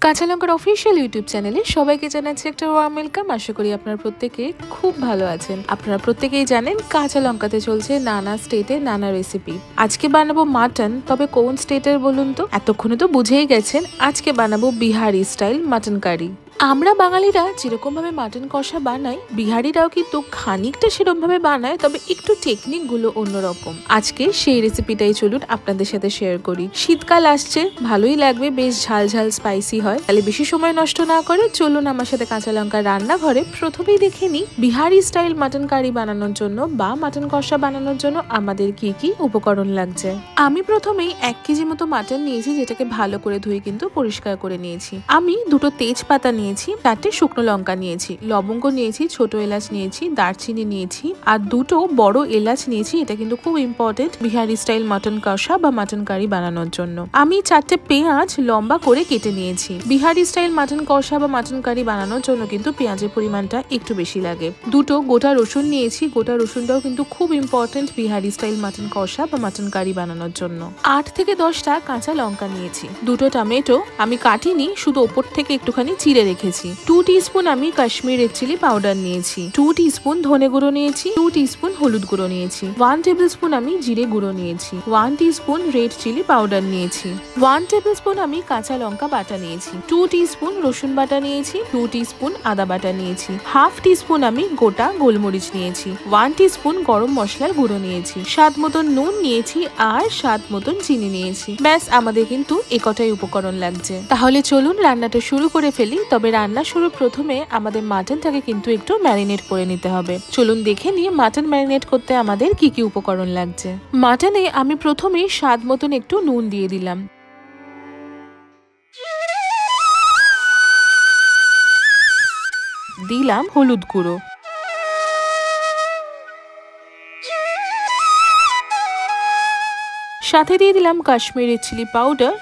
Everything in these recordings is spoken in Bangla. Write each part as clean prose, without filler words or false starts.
কাঁচা লঙ্কার অফিসিয়াল ইউটিউব চ্যানেলে সবাইকে জানাচ্ছি একটা ওয়ার্ম ওয়েলকাম। আশা করি আপনারা প্রত্যেকে খুব ভালো আছেন। আপনারা প্রত্যেকেই জানেন কাঁচা লঙ্কাতে চলছে নানা স্টেটে নানা রেসিপি। আজকে বানাবো মাটন, তবে কোন স্টেটের বলুন তো? এতক্ষণে তো বুঝেই গেছেন, আজকে বানাবো বিহারি স্টাইল মাটন কারি। আমরা বাঙালিরা যেরকম ভাবে মাটন কষা বানাই, বিহারিরাও কিন্তু খানিকটা সেরকম ভাবে বানায়, তবে একটু টেকনিক গুলো অন্যরকম। আজকে সেই রেসিপিটাই চলুন আপনাদের সাথে শেয়ার করি। শীতকাল আসছে, ভালোই লাগবে, বেশ ঝাল ঝাল স্পাইসি হয়। তাহলে বেশি সময় নষ্ট না করে চলুন আমার সাথে কাঁচা লঙ্কার রান্নাঘরে। প্রথমেই দেখে নিই বিহারি স্টাইল মাটন কারি বানানোর জন্য বা মাটন কষা বানানোর জন্য আমাদের কি কি উপকরণ লাগছে। আমি প্রথমেই 1 কেজি মতো মাটন নিয়েছি, যেটাকে ভালো করে ধুয়ে কিন্তু পরিষ্কার করে নিয়েছি। আমি দুটো তেজপাতা নিয়েছি, 4টে শুকনো লঙ্কা নিয়েছি, লবঙ্গ নিয়েছি, ছোট এলাচ নিয়েছি, দারচিনি নিয়েছি আর দুটো বড় এলাচ নিয়েছি। এটা কিন্তু খুব ইম্পর্টেন্ট বিহারি স্টাইল মাটন কষা বা মাটন কারি বানানোর জন্য। আমি 4টে পেঁয়াজ লম্বা করে কেটে নিয়েছি। বিহারি স্টাইল মাটন কষা বা মাটন কারি বানানোর জন্য কিন্তু পেঁয়াজের পরিমাণটা একটু বেশি লাগে। দুটো গোটা রসুন নিয়েছি, গোটা রসুনটাও কিন্তু খুব ইম্পর্টেন্ট বিহারি স্টাইল মাটন কষা বা মাটন কারি বানানোর জন্য। 8 থেকে 10টা কাঁচা লঙ্কা নিয়েছি। দুটো টমেটো আমি কাটিনি, শুধু ওপর থেকে একটুখানি চিড়ে রেখেছি। 2 টিস্পুন আমি কাশ্মীর রেড চিলি পাউডার নিয়েছি। 2 টিস্পুন ধনে গুঁড়ো নিয়েছি। 2 টিস্পুন হলুদ গুঁড়ো নিয়েছি। 1 টেবিলস্পুন আমি জিরে গুঁড়ো নিয়েছি। 1 টিস্পুন রেড চিলি পাউডার নিয়েছি। 1 টেবিলস্পুন আমি কাঁচা লঙ্কা বাটা নিয়েছি। 2 টিস্পুন রসুন বাটা নিয়েছি। 2 টিস্পুন আদা বাটা নিয়েছি। 1/2 টিস্পুন আমি গোটা গোলমরিচ নিয়েছি। 1 টিস্পুন গরম মশলার গুঁড়ো নিয়েছি। স্বাদ মতন নুন নিয়েছি আর স্বাদ মতন চিনি নিয়েছি। ব্যাস, আমাদের কিন্তু একটাই উপকরণ লাগছে। তাহলে চলুন রান্নাটা শুরু করে ফেলি। তবে রান্না শুরু প্রথমে আমাদের মাটনটাকে কিন্তু একটু ম্যারিনেট করে নিতে হবে। চলুন দেখে নিয়ে মাটন ম্যারিনেট করতে আমাদের কি কি উপকরণ লাগছে। মাটনে আমি প্রথমে স্বাদ মতন একটু নুন দিয়ে দিলাম। দিলাম হলুদ গুঁড়ো। সাথে দিয়ে দিলাম কাশ্মীরি চিলি পাউডার।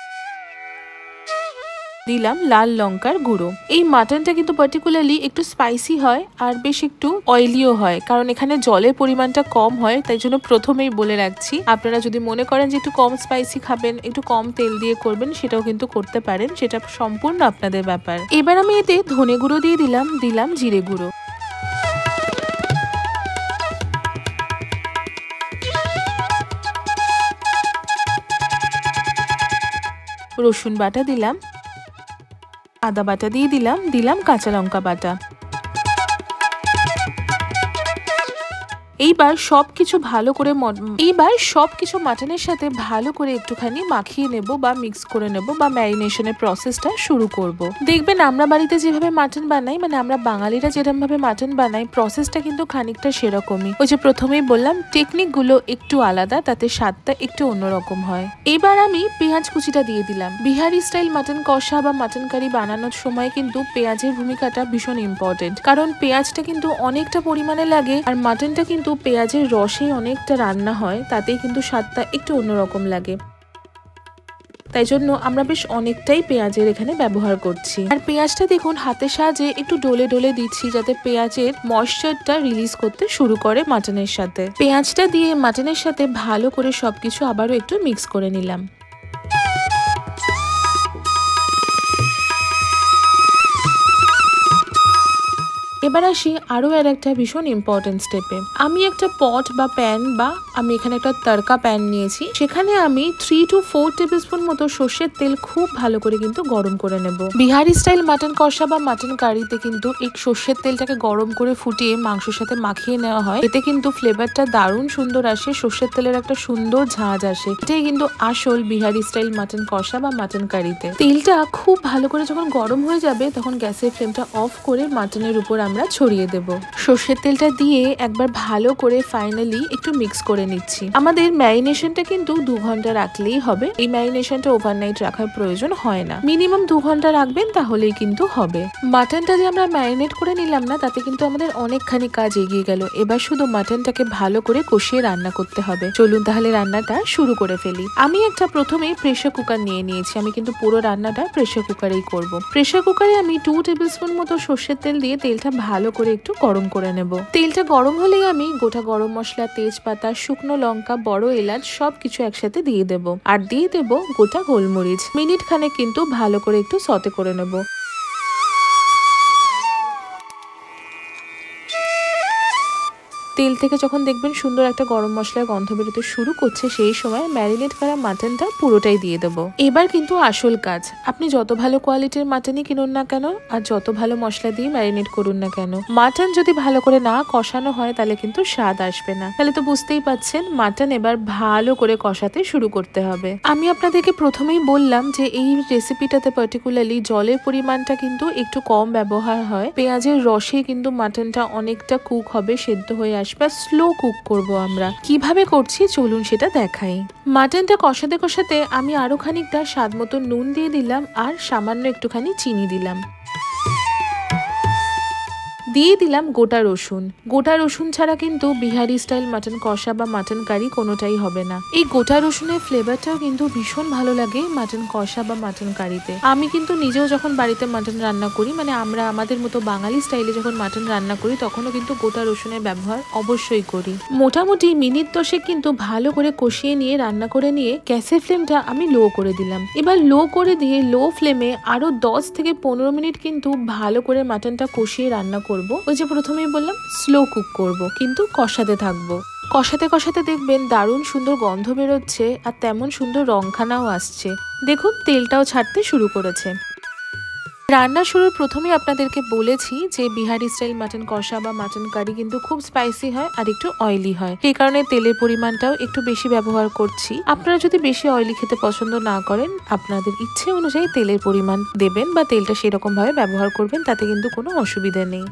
দিলাম লাল লঙ্কার গুঁড়ো। এই মাটনটা কিন্তু পার্টিকুলারলি একটু স্পাইসি হয় আর বেশ একটু অয়েলিও হয়, কারণ এখানে জলের পরিমাণটা কম হয়। তাই জন্য প্রথমেই বলে রাখছি, আপনারা যদি মনে করেন যে একটু কম স্পাইসি খাবেন, একটু কম তেল দিয়ে করবেন, সেটাও কিন্তু করতে পারেন, সেটা সম্পূর্ণ আপনাদের ব্যাপার। এবার আমি এতে ধনে গুঁড়ো দিয়ে দিলাম জিরে গুঁড়ো, রসুন বাটা দিলাম, আদা বাটা দিয়ে দিলাম কাঁচা লঙ্কা বাটা। এইবার সবকিছু মাটনের সাথে ভালো করে একটুখানি মাখিয়ে নেব বা মিক্স করে নেব বা ম্যারিনেশনের প্রসেসটা শুরু করব। দেখবেন আমরা বাড়িতে যেভাবে মাটন বানাই, মানে আমরা বাঙালিরা যেরকম ভাবে মাটন বানাই, প্রসেসটা কিন্তু খানিকটা সেরকমই। ওই যে প্রথমেই বললাম, টেকনিক গুলো একটু আলাদা, তাতে স্বাদটা একটু অন্যরকম হয়। এবার আমি পেঁয়াজ কুচিটা দিয়ে দিলাম। বিহারি স্টাইল মাটন কষা বা মাটন কারি বানানোর সময় কিন্তু পেঁয়াজের ভূমিকাটা ভীষণ ইম্পর্টেন্ট, কারণ পেঁয়াজটা কিন্তু অনেকটা পরিমাণে লাগে আর মাটনটা কিন্তু পেঁয়াজের রসে অনেকটা রান্না হয়, তাতেই কিন্তু স্বাদটা একটু অন্যরকম লাগে। তাই জন্য আমরা বেশ অনেকটাই পেঁয়াজের এখানে ব্যবহার করছি। আর পেঁয়াজটা দেখুন হাতের সাহায্যে একটু ডলে ডলে দিচ্ছি, যাতে পেঁয়াজের ময়েশ্চারটা রিলিজ করতে শুরু করে মাটনের সাথে। পেঁয়াজটা দিয়ে মাটনের সাথে ভালো করে সবকিছু আবারও একটু মিক্স করে নিলাম। এবার আসি আরও একটা ভীষণ ইম্পর্টেন্ট স্টেপে। আমি একটা পট বা প্যান বা আমি এখানে একটা তড়কা প্যান নিয়েছি, সেখানে আমি 3 to 4 টেবিলস্পুন মতো সর্ষের তেল খুব ভালো করে কিন্তু গরম করে নেব। বিহারি স্টাইল মাটন কষা বা মাটন কারিতে কিন্তু এই সর্ষের তেলটাকে গরম করে ফুটিয়ে মাংসের সাথে মাখিয়ে নেওয়া হয়। এতে কিন্তু ফ্লেভারটা দারুণ সুন্দর আসে, সর্ষের তেলের একটা সুন্দর ঝাঁঝ আসে। এটাই কিন্তু আসল বিহারি স্টাইল মাটন কষা বা মাটন কারিতে। তেলটা খুব ভালো করে যখন গরম হয়ে যাবে, তখন গ্যাসের ফ্লেমটা অফ করে মাটনের উপর আমরা ছড়িয়ে দেব। সর্ষের তেলটা দিয়ে একবার ভালো করে ফাইনালি একটু মিক্স করে নিচ্ছি। আমাদের ম্যারিনেশনটা কিন্তু 2 ঘন্টা রাখলেই হবে। এই ম্যারিনেশনটা ওভারনাইট রাখার প্রয়োজন হয় না, মিনিমাম 2 ঘন্টা রাখবেন তাহলেই কিন্তু হবে। মাটনটা যে আমরা ম্যারিনেট করে নিলাম না, তাতে কিন্তু আমাদের অনেকখানি কাজ এগিয়ে গেল। এবার শুধু মাটনটাকে ভালো করে কষিয়ে রান্না করতে হবে। চলুন তাহলে রান্নাটা শুরু করে ফেলি। আমি একটা প্রথমে প্রেসার কুকার নিয়ে নিয়েছি। আমি কিন্তু পুরো রান্নাটা প্রেসার কুকারেই করব। প্রেসার কুকারে আমি 2 টেবিলস্পুন মতো সর্ষের তেল দিয়ে তেলটা ভালো করে একটু গরম করে নেব। তেলটা গরম হলেই আমি গোটা গরম মশলা, তেজপাতা, শুকনো লঙ্কা, বড় এলাচ সবকিছু একসাথে দিয়ে দেব আর দিয়ে দেব গোটা গোলমরিচ। মিনিট খানেক কিন্তু ভালো করে একটু সতে করে নেব। তেল থেকে যখন দেখবেন সুন্দর একটা গরম মশলার গন্ধ বেরোতে শুরু করছে, সেই সময় ম্যারিনেট করা মাটনটা পুরোটাই দিয়ে দেবো। এবার কিন্তু আসল কাজ, আপনি যত ভালো কোয়ালিটির মাটনই কিনুন না কেন আর যত ভালো মশলা দিয়ে ম্যারিনেট করুন না কেন, মাটন যদি ভালো করে না কষানো হয় তাহলে কিন্তু স্বাদ আসবে না। তাহলে তো বুঝতেই পাচ্ছেন মাটন এবার ভালো করে কষাতে শুরু করতে হবে। আমি আপনাদেরকে প্রথমেই বললাম যে এই রেসিপিটাতে পার্টিকুলারলি জলের পরিমাণটা কিন্তু একটু কম ব্যবহার হয়। পেঁয়াজের রসে কিন্তু মাটনটা অনেকটা কুক হবে, সেদ্ধ হয়ে আসবে। স্লো কুক করব আমরা। কিভাবে করছি চলুন সেটা দেখাই। মাটনটা কষাতে কষাতে আমি আরো খানিকটা স্বাদ মতো নুন দিয়ে দিলাম আর সামান্য একটুখানি চিনি দিলাম। দিয়ে দিলাম গোটা রসুন। গোটা রসুন ছাড়া কিন্তু বিহারি স্টাইল মাটন কষা বা মাটন কারি কোনোটাই হবে না। এই গোটা রসুনের ফ্লেভারটাও কিন্তু ভীষণ ভালো লাগে মাটন কষা বা মাটন কারিতে। আমি কিন্তু নিজেও যখন বাড়িতে মাটন রান্না করি, মানে আমরা আমাদের মতো বাঙালি স্টাইলে যখন মাটন রান্না করি, তখনও কিন্তু গোটা রসুনের ব্যবহার অবশ্যই করি। মোটামুটি মিনিট 10 কিন্তু ভালো করে কষিয়ে নিয়ে রান্না করে নিয়ে গ্যাসের ফ্লেমটা আমি লো করে দিলাম। এবার লো করে দিয়ে লো ফ্লেমে আরো 10 থেকে 15 মিনিট কিন্তু ভালো করে মাটনটা কষিয়ে রান্না করব। ওই যে প্রথমেই বললাম স্লো কুক করব, কিন্তু কষাতে থাকবো। কষাতে কষাতে দেখবেন দারুণ সুন্দর গন্ধ বেরোচ্ছে আর তেমন সুন্দর রংখানাও আসছে। দেখুন তেলটাও ছাড়তে শুরু করেছে। রান্না শুরুর প্রথমেই আপনাদেরকে বলেছি যে বিহারি স্টাইল মাটন কষা বা মাটন কারি কিন্তু খুব স্পাইসি হয় আর একটু অয়েলি হয়। সেই কারণে তেলের পরিমাণটাও একটু বেশি ব্যবহার করছি। আপনারা যদি বেশি অয়েলি খেতে পছন্দ না করেন, আপনাদের ইচ্ছে অনুযায়ী তেলের পরিমাণ দেবেন বা তেলটা সেরকম ভাবে ব্যবহার করবেন, তাতে কিন্তু কোনো অসুবিধা নেই।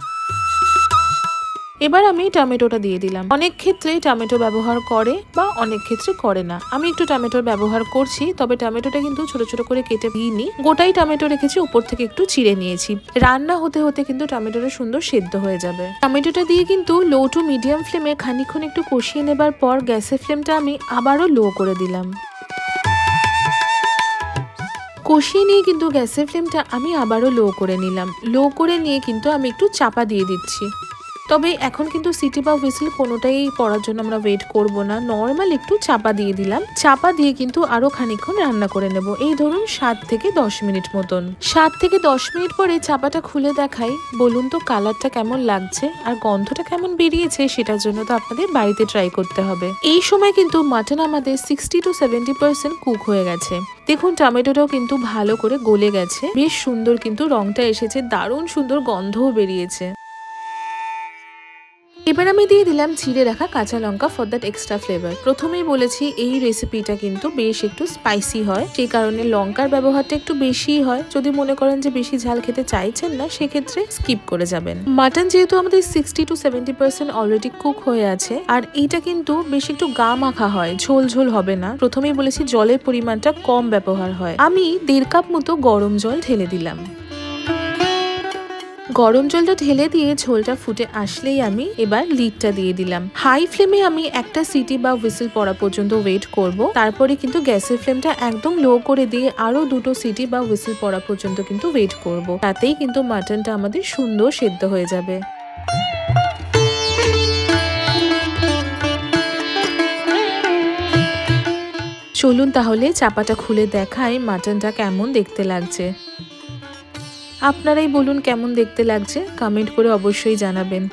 এবার আমি টমেটোটা দিয়ে দিলাম। অনেক ক্ষেত্রে টমেটো ব্যবহার করে বা অনেক ক্ষেত্রে করে না। আমি একটু টমেটোর ব্যবহার করছি, তবে টমেটোটা কিন্তু ছোট ছোট করে কেটে দিইনি, গোটাই টমেটো রেখেছি, উপর থেকে একটু চিড়ে নিয়েছি। রান্না হতে হতে কিন্তু টমেটোটা সুন্দর সেদ্ধ হয়ে যাবে। টমেটোটা দিয়ে কিন্তু লো টু মিডিয়াম ফ্লেমে খানিকক্ষণ একটু কষিয়ে নেবার পর গ্যাসের ফ্লেমটা আমি আবারও লো করে দিলাম। কষিয়ে নিয়ে কিন্তু গ্যাসের ফ্লেমটা আমি আবারও লো করে নিলাম। লো করে নিয়ে কিন্তু আমি একটু চাপা দিয়ে দিচ্ছি। তবে এখন কিন্তু সিটি বা হুইসেল কোনোটাই পড়ার জন্য আমরা ওয়েট করব না, নর্মাল একটু চাপা দিয়ে দিলাম। চাপা দিয়ে কিন্তু আরো খানিকক্ষণ রান্না করে নেব, এই ধরুন 7 থেকে 10 মিনিট মতন। 7 থেকে 10 মিনিট পরে চাপাটা খুলে দেখাই, বলুন তো কালারটা কেমন লাগছে আর গন্ধটা কেমন বেরিয়েছে, সেটার জন্য তো আপনাদের বাড়িতে ট্রাই করতে হবে। এই সময় কিন্তু মাটন আমাদের 60 to 70% কুক হয়ে গেছে। দেখুন টমেটোটাও কিন্তু ভালো করে গলে গেছে, বেশ সুন্দর কিন্তু রংটা এসেছে, দারুণ সুন্দর গন্ধও বেরিয়েছে। এবার আমি দিয়ে দিলাম চিড়ে রাখা কাঁচা লঙ্কা ফর দ্যাট এক্সট্রা ফ্লেভার। প্রথমেই বলেছি এই রেসিপিটা কিন্তু বেশ একটু স্পাইসি হয়, সেই কারণে লঙ্কার ব্যবহারটা একটু বেশি হয়। যদি মনে করেন যে বেশি ঝাল খেতে চাইছেন না, সেক্ষেত্রে স্কিপ করে যাবেন। মাটন যেহেতু আমাদের 60 to 70% অলরেডি কুক হয়ে আছে, আর এইটা কিন্তু বেশ একটু গা মাখা হয়, ঝোল ঝোল হবে না। প্রথমেই বলেছি জলের পরিমাণটা কম ব্যবহার হয়। আমি 1.5 কাপ মতো গরম জল ঢেলে দিলাম। গরম জলটা ঢেলে দিয়ে ঝোলটা ফুটে আসলেই আমি এবার লিডটা দিয়ে দিলাম। হাই ফ্লেমে আমি একটা সিটি বা হুইসেল পড়া পর্যন্ত ওয়েট করব। তারপরে কিন্তু গ্যাসের ফ্লেমটা একদম লো করে দিয়ে আরো 2টো সিটি বা হুইসেল পড়া পর্যন্ত কিন্তু ওয়েট করব। তাতেই কিন্তু মাটনটা আমাদের সুন্দর সেদ্ধ হয়ে যাবে। চলুন তাহলে চাপাটা খুলে দেখাই মাটনটা কেমন দেখতে লাগছে। আপনারাই বলুন কেমন দেখতে লাগছে, কমেন্ট করে অবশ্যই জানাবেন।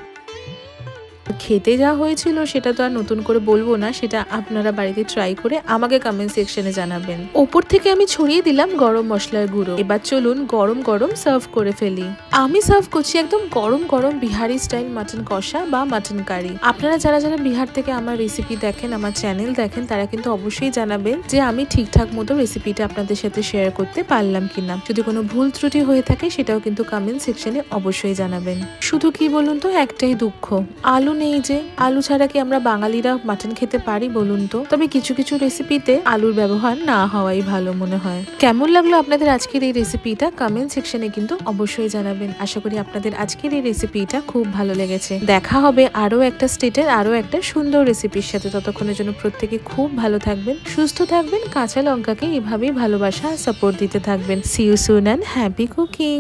খেতে যা হয়েছিল সেটা তো আর নতুন করে বলবো না, সেটা আপনারা বাড়িতে ট্রাই করে আমাকে কমেন্ট সেকশনে জানাবেন। ওপর থেকে আমি ছড়িয়ে দিলাম গরম মশলার গুঁড়ো। এবার চলুন গরম গরম সার্ভ করে ফেলি। আমি সার্ভ করছি একদম গরম গরম বিহারি স্টাইল মাটন কষা বা মাটন কারি। আপনারা যারা যারা বিহার থেকে আমার রেসিপি দেখেন, আমার চ্যানেল দেখেন, তারা কিন্তু অবশ্যই জানাবেন যে আমি ঠিকঠাক মতো রেসিপিটা আপনাদের সাথে শেয়ার করতে পারলাম কিনা। যদি কোনো ভুল ত্রুটি হয়ে থাকে সেটাও কিন্তু কমেন্ট সেকশনে অবশ্যই জানাবেন। শুধু কি বলুন তো, একটাই দুঃখ, আলু নেই। যে আলু ছাড়া কি আমরা বাঙালিরা মাটন খেতে পারি বলুন তো? তবে কিছু কিছু রেসিপিতে আলুর ব্যবহার না হওয়াই ভালো মনে হয়। কেমন লাগলো আপনাদের আজকের এই রেসিপিটা কমেন্ট সেকশনে কিন্তু অবশ্যই জানাবেন। আশা করি আপনাদের আজকের এই রেসিপিটা খুব ভালো লেগেছে। দেখা হবে আরো একটা স্টেটের আরো একটা সুন্দর রেসিপির সাথে। ততক্ষণের জন্য প্রত্যেকে খুব ভালো থাকবেন, সুস্থ থাকবেন, কাঁচা লঙ্কাকে এভাবেই ভালোবাসা সাপোর্ট দিতে থাকবেন। See you soon and happy cooking.